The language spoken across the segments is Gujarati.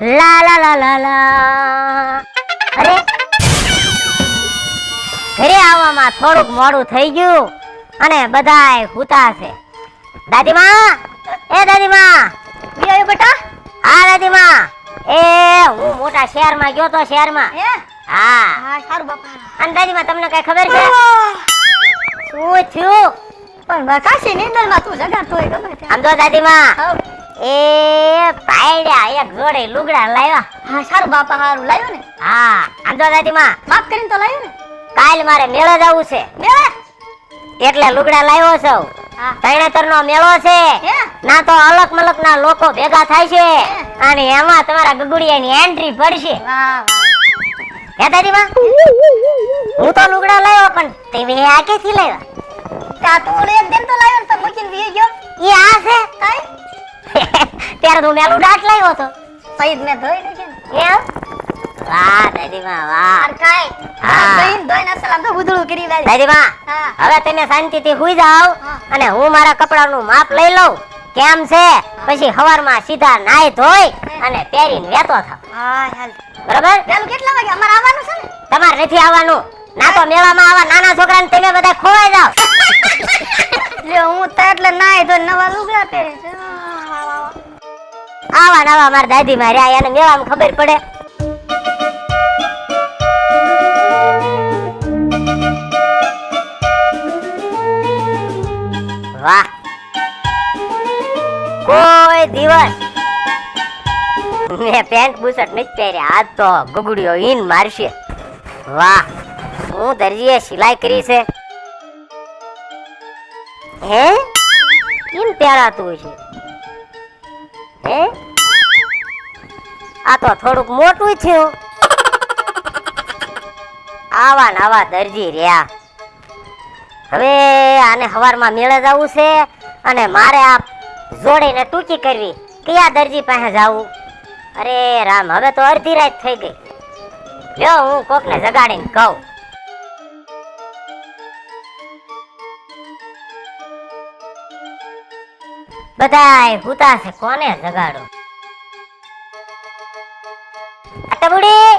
લા લા લા લા લા. અરે ઘરે આવવામાં થોડુંક મોડું થઈ ગયું અને બધાય હુતા છે. દાદીમા, એ દાદીમા, બી આવ્યો બેટા? હા દાદીમા, એ હું મોટા શહેરમાં ગયો તો શહેરમાં. હે? હા. હા સારું બાપા. અને દાદીમા તમને કઈ ખબર છે શું થયું? પણ કાશી નીંદરમાં તું જગાડતો હોય ગમે તે. આમ તો દાદીમા હાવ. એ પાયડ્યા એક જોડે લુગડા લાવ્યા. હા સારું બાપા સારું લાવ્યો ને. હા આમ તો દાદીમા માફ કરીને તો લાવ્યો ને. કાલ મારે મેળો જવું છે મેળે? એટલે લુગડા લાવ્યો છું. હા. તરણેતરનો મેળો છે. હે? ના તો અલગ મલક ના લોકો ભેગા થાય છે અને એમાં તમારા ગગુડિયાની એન્ટ્રી પડશે. વાહ વાહ. હે દાદીમા, હું તો લુગડા લાવ્યો પણ તમે આ ક્યાંથી લાવ્યા? તા તું ઓલે એક દિન તો લાવ્યો ને તો મૂકીને વી ગયો. એ આ છે કાઈ? ત્યારે તું મેલું દાટ લાવ્યો હતો. સઈદ ને ધોઈ લેજે ને. એમ? વાહ દાદીમા વાહ. આર કાઈ? હા. ધોઈને સલામ તો ઉધળું કરી લાવી. દાદીમા હા. હવે તમે શાંતિથી હુઈ જાઓ હા. અને હું મારા કપડાનું માપ લઈ લઉં કેમ છે, પછી હવારમાં સીધા નાઈ ધોઈ અને પહેરીને વેતો થાવ. હા હાલ. બરાબર? પેલું કેટલા વાગે અમારે આવવાનું છે ને? તમારે નથી આવવાનું. ના તો મેળામાં આવા નાના છોકરાને તમે બધા ખોવાઈ જાવ. લે હું તો એટલે નાઈ તો નવા લુગડા પહેરે છે. આવા નવા મારા દાદી માં રહ્યા એને મેળામાં ખબર પડે. વાહ, કોઈ દિવસ મેં પેન્ટ બુશર્ટ નથી પહેર્યા, આજ તો ગુગડીઓ ઈન મારશે. વાહ, હું દરજીએ સિલાઈ કરી છે. હે કેમ પહેરાતું છે? હે આ તો થોડુંક મોટું થયું. આવા નવા દરજી રહ્યા. હવે આને હવારમાં મેળે જવું છે અને મારે આ જોડીને ટૂંકી કરવી. કયા દરજી પાસે જાવું? અરે રામ, હવે તો અડધી રાત થઈ ગઈ. લ્યો હું કોકને જગાડીને કહું. બધાય હુતા છે, કોને જગાડો? અટબુડી,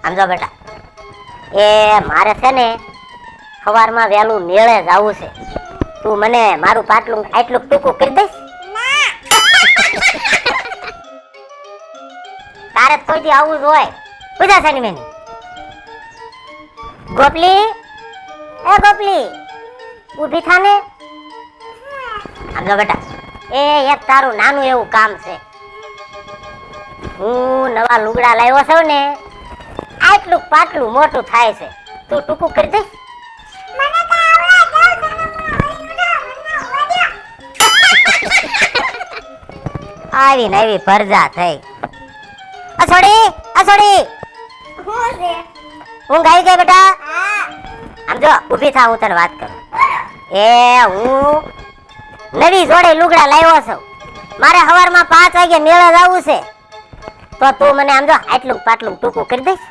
સમજો બેટા, એ મારે છે ને સવારમાં વહેલું મેળે જવું છે. તું મને મારું પાટલું આટલું ટૂંકું કરી દઈશ? તારે કોઈથી આવું જ હોય. પૂજા છે ને મેં ગોપલી, એ ગોપલી ઊભી થાને. સમજો બેટા, એ એક તારું નાનું એવું કામ છે. હું નવા લુગડા લાવ્યો છું ને, આટલું પાટલું મોટું થાય છે, તું ટૂંકું કરી દઈશ? આવી ને આવી પરજા થઈ. અછોડી, અછોડી, ઊંઘ આવી ગઈ બેટા? આમ જો ઊભી થા, હું તને વાત કરું. એ હું નવી જોડે લુગડા લાવ્યો છું. મારે સવારમાં 5 વાગે મેળે જવું છે, તો તું મને આમ જો આટલું પાટલું ટૂંકું કરી દઈશ?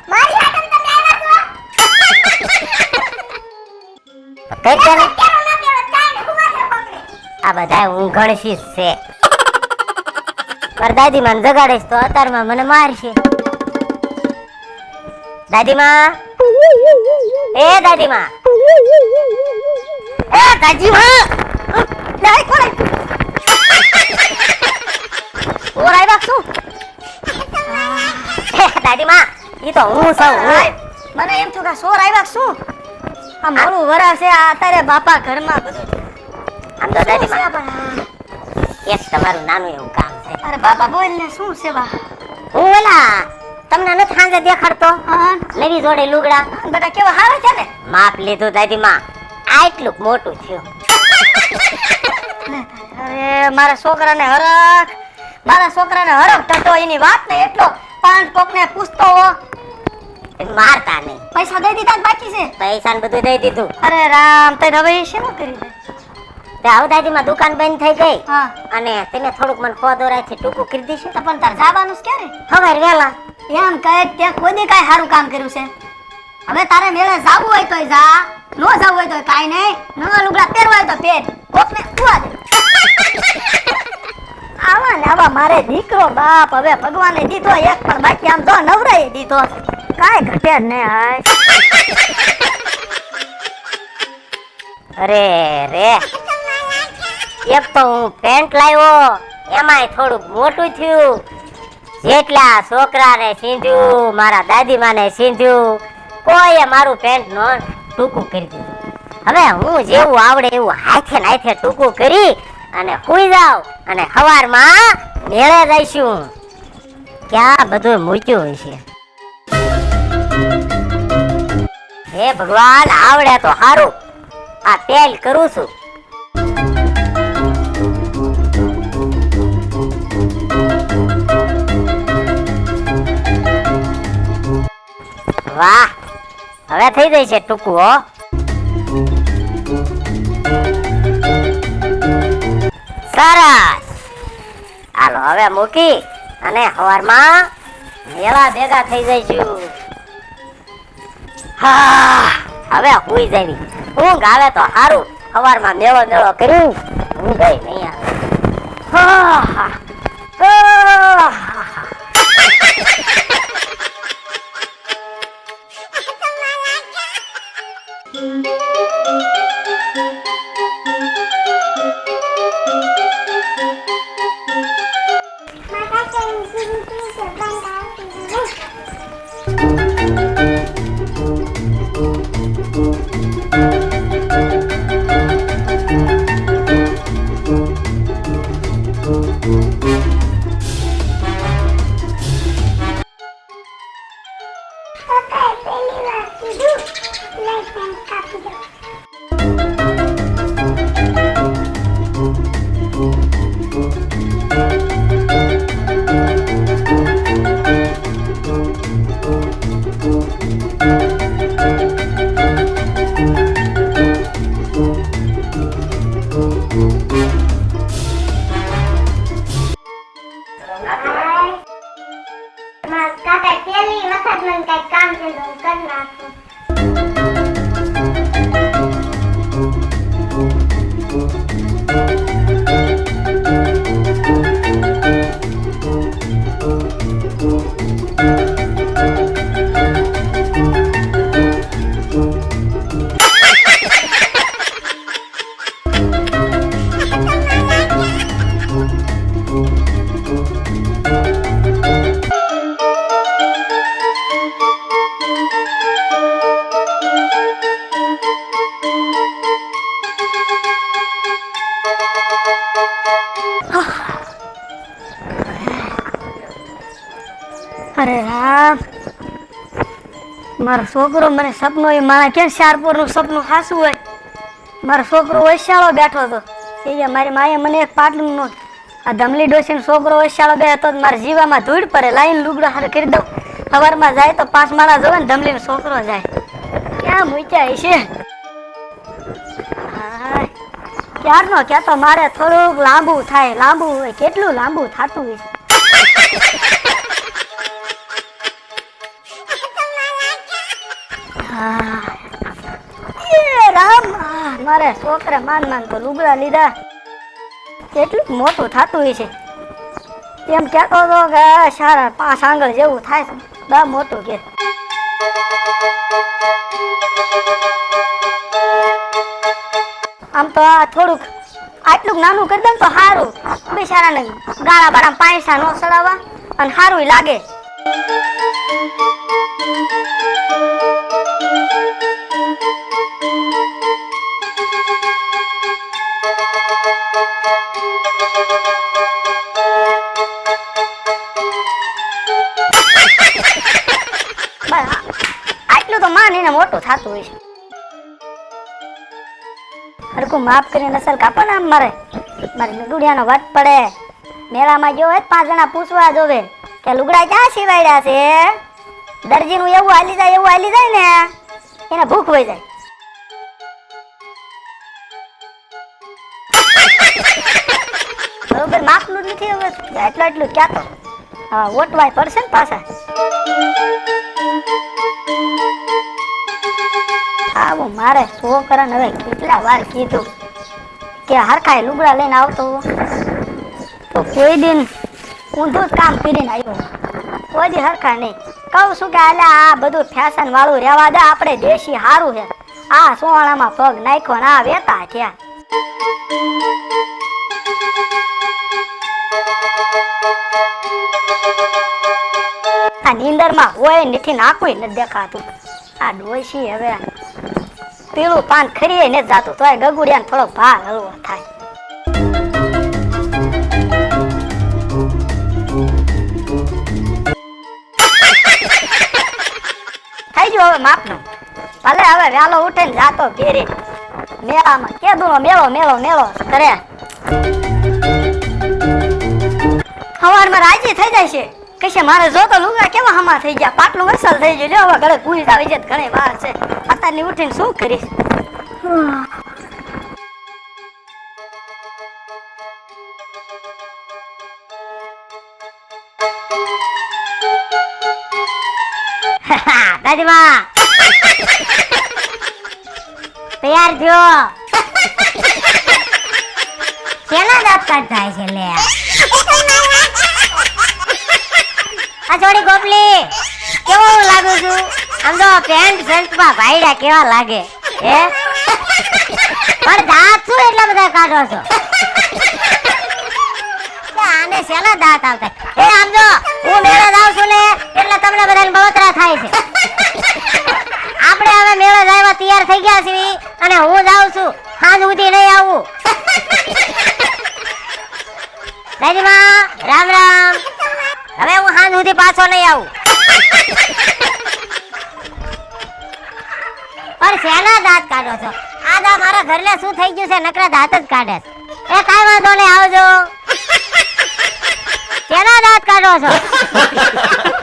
કઈ દે ને. આ બધા ઊંઘણશી છે. મારી દાદી માં જગાડીશ તો અત્યારમાં મને મારશે. દાદીમાં, એ દાદીમાં, એ દાદીમાં, દાદીમાં, ઈ તો હું છું. મને એમ થયું કે સોર આવ્યા શું? આ મોરું વરા છે આ તારે બાપા ઘરમાં બધું. આમ તો દાદીમાં પણ એક તમારું નાનું એવું કામ છે. અરે બાપા બોલ ને શું છે બા? હું ઓલા તમને નથી સાંજે દેખાડતો હા નવી જોડે લુગડા? બેટા કેવા હારા છે ને? માપ લીધું દાદીમાં, આટલું મોટું થયું. અરે મારા છોકરાને હરખ થતો એની વાત ને એટલો પાંચ કોકને પૂછતો હો. મારતા નહીં. પૈસા દઈ દીધા કે બાકી છે? પૈસા ને બધું દઈ દીધું. અરે રામ, તે હવે શેનો કરી દે? તે આવ દાદીમાં દુકાન બંધ થઈ ગઈ હા અને તેને થોડુંક મને ખોદોરાથી ટૂંકું કરી દીધું. તો પણ તાર જવાનું છે ક્યારે? ખબર વેલા. એમ કહે તે કોઈ કાંઈ સારું કામ કર્યું છે? હવે તારે મેળે જાવું હોય તોય જા, નો જાવું હોય તોય કાંઈ નહીં. નવા લુગડા પહેરવા હોય તો પહેર, કોકને ઉવા દે. આવા ને આવા મારે દીકરો બાપ હવે ભગવાને દીધો એક પણ બાકી આમ તો નવરાઈ દીધો કાંઈ ઘટે જ નહીં હાય અરે રે એક તો હું પેન્ટ લાવ્યો એમાંય થોડુંક મોટું થયું જેટલા છોકરાને સીંધ્યું મારા દાદીમાને સીંધ્યું કોઈએ મારું પેન્ટ નો ટૂંકું કરી દીધું હવે હું જેવું આવડે એવું હાથે ને હાથે ટૂંકું કરી અને સૂઈ જાવ અને સવારમાં મેળે જઈશું ક્યાં બધું મૂક્યું હોય છે હે ભગવાન આવડે તો સારું આ તેલ કરું છું વાહ હવે થઈ જાય છે ટૂંકું હો સરસ હાલો હવે મૂકી અને સવારમાં મેળા ભેગા થઈ જઈશું હા હવે હુઈ જાવી ઊંઘ આવે તો સારું સવારમાં મેળો મેળો કર્યું ઊંઘ નહીં આવે હા કાકા પેલી વખત મને કઈ કામ કીધું કરી નાખું અરે રામ મારો છોકરો મને સપનું એ મારા કેમ શારપુરનું સપનું ખાસું હોય મારો છોકરો વૈશાળો બેઠો હતો એ મારી માએ મને એક પાટલું આ ધમલી ડોસીનો છોકરો વૈશાળો બેઠો તો મારા જીવામાં ધૂળ પડે લાઈન લુગડો હાર કરી દઉં સવારમાં જાય તો 5 માળા જોવે ને ધમલીનો છોકરો જાય ક્યાં મૂક્યા છે ક્યારનો ક્યાં તો મારે થોડુંક લાંબુ થાય લાંબુ હોય કેટલું લાંબુ થતું હોય રામ મારે છોકરા માન તો લુગડા લીધા કેટલું મોટું થતું હોય છે એમ કહેતો હતો કે સારા 5 આંગળ જેવું થાય છે બા મોટું કે આમ તો આ થોડુંક આટલું નાનું કરી દે તો સારું બિચારાને ગાળા બાળા પૈસા ન સડાવવા અને સારું લાગે આટલું તો માનીને મોટું થતું હોય છે હરકું માફ કરીને અસલ કાપો ને આમ મારે મારી લુગડિયાનો વટ પડે મેળામાં ગયો હોય 5 જણા પૂછવા જોવે કે લુગડા ક્યાં સિવાડ્યા છે દરજીનું એવું હાલી જાય ને એને ભૂખ વહી જાય બરોબર માપનું જ નથી હવે એટલું ક્યાં તો હા ઓટવાય પડશે ને પાછા આવું મારે છોકરાને હવે કેટલા વાર કીધું કે હરખાય લુગડા લઈને આવતો તો કોઈ દિન ઊંધું જ કામ કરીને આવ્યો કોઈ દી હરખા નહીં. કહું છું કે આલે આ બધું ફેશન વાળું રહેવા દે, આપણે દેશી હારું છે. આ સોહાણામાં પગ નાખ્યો ને આ વેતા થયા. આ નીંદરમાં હોય નથી નાખું નથી દેખાતું. આ ડોશી હવે પીળું પાન ખરીએ નથી જાતું તોય ગગુડિયાને થોડો ભાર હલવો થાય. થઈ ગયો હવે માપનું. ભલે હવે વહેલો ઉઠીને જાતો ઘેરે મેળામાં કેદુનો મેળો મેળો મેળો કરે. સવારમાં રાજી થઈ જાય છે કશે મારે જો તો લુગડા કેવા હમા થઈ ગયા, પાટલું વસલ થઈ ગયું. હવે ઘરે પૂરી આવી જાય ઘણી વાર છે. અત્યારની ઉઠીને શું કરીશ? દાદીમા તૈયાર થયો. કેના દાંત કાઢતા છે લે? આ છોડી ગોપલી કેવો લાગુ છું? આમ તો પેન્ટ શર્ટમાં ભાઈડા કેવા લાગે હે? પણ દાંત શું એટલા બધા કાઢો છો? આને શેના દાંત આવતા? એ આમ જો હું મેળા જાઉં છું ને એટલે તમને બધાને બળતરા થાય છે. આપણે હવે મેળા જવા તૈયાર થઈ ગયા છીએ અને હું જાઉં છું. સાંજ સુધી નહીં આવું. દાદીમા રામ રામ. હવે હું સાંજ સુધી પાછો નહીં આવું. પણ શેના દાંત કાઢો છો? આ દા મારા ઘરને શું થઈ ગયું છે? નકરા દાંત જ કાઢે. એ કાંઈ વાંધો નહીં, આવજો. કેના દાંત કાઢો છો?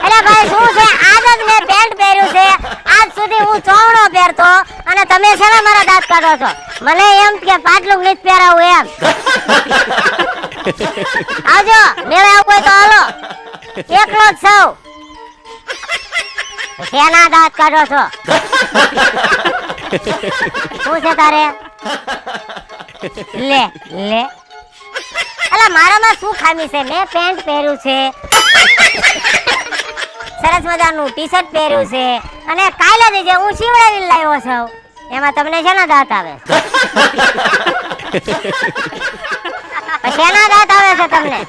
એટલે ભાઈ શું છે? આજ જ મેં પેન્ટ પહેર્યું છે. આજ સુધી હું ચોવડો પહેરતો અને તમે શેના મારા દાંત કાઢો છો? મને એમ કે પાટલું નથી પહેરાવું એમ. આવજો મેળે આવું હોય તો હાલો. એકલો જ સૌ. શેના દાંત કાઢો છો? શું છે તારે? લે લે. અલા મારામાં શું ખામી છે? મેં પેન્ટ પહેર્યું છે, સરસ મજાનું ટી-શર્ટ પહેર્યું છે અને કાલે જ જે હું સીવડાવીને લાવ્યો છું. એમાં તમને શેના દાંત આવે? શેના દાંત આવે છે તમને?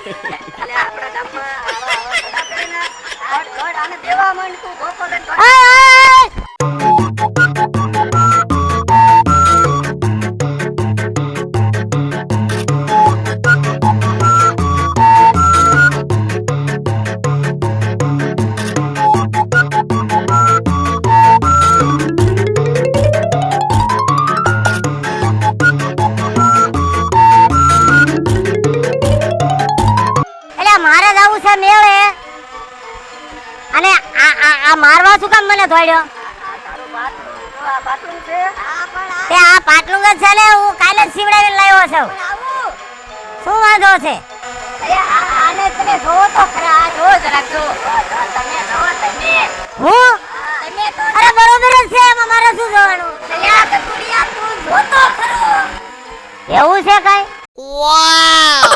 મારવા શું કામ મને થોડ્યો? તે આ પાટલું જ છે ને, હું કાલે જ સીવડાવીને લાવ્યો છું. શું વાંધો છે? આને તમે જોવો તો ખરા, જો જરાક જો. તમે જોવો તમે. હું? અરે બરોબર જ છે, એમાં મારે શું જોવાનું? યાર તો તું જોતો ખરો. એવું છે કઈ? વાવ.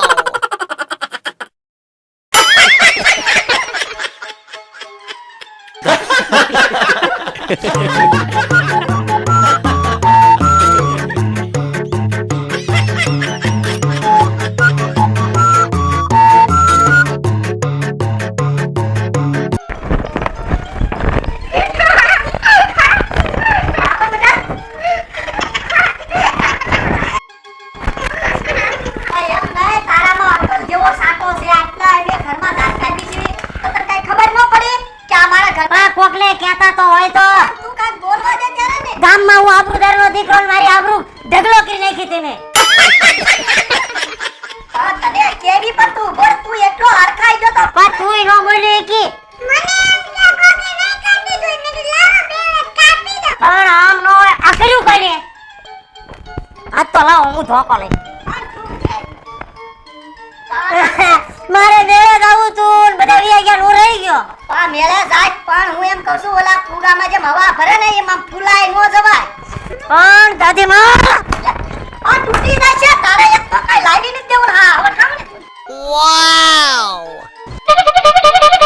કોકને કહેતા તો હોય તો તું કાક બોલવા દે ત્યારે ને. ગામમાં હું આબરૂદારનો દીકરો ને મારી આબરૂ ઢગલો કરી નાખી તમે. તને કેવી પર તું બોલ, તું એટલો હરખાઈ ગયો તો પણ તુંય ન બોલી કી. મને એમ કે કોકે નહીં કાઢી દો ને લાવો બે કાપી દો. પણ આમ નો આ કર્યું કને. આ તો લાવો હું ધોકો લઈ. મારે મેળે જાવું તું બધા વિયા ગયા નો રહી ગયો. આ મેળે જાય પણ હું એમ કહું છું ઓલા ફુગામાં જે હવા ભરે ને એમાં ફૂલાય નો જવાય. પણ દાદી માં આ તૂટી જાય છે તારે એક તો કઈ લાવી નથી દેવું. હા હવે ખાવ ને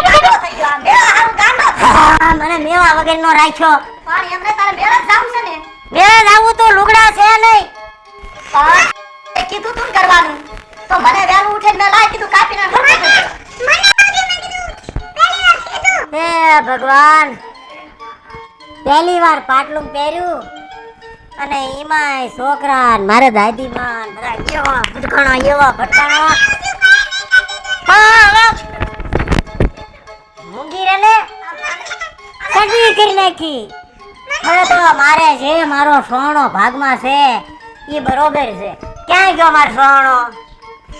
ગાંડો થઈ ગયો, આમ મેળા હારું ગાંડો થઈ ગયો. હા, મને મેવા વગરનો રાખ્યો. પણ એમને તારે મેળા જાવું છે ને મેળે જાવું તો લુગડા છે નહીં. પણ એ કીધું તું ને કરવાનું તો મને વહેલું ઉઠીને મેં લાવી કીધું કાપીને નાખી દીધું. હે ભગવાન, પહેલી વાર પાટલું પહેર્યું અને એમાંય છોકરા ને મારા દાદીમાં ને બધા એવા ભટકાણા. હા, હવે મૂંગી રે ને સગી કરી નાખી. હવે તો મારે જે મારો સોનો ભાગમાં છે એ બરોબર છે. ક્યાં ગયો મારો સોનો?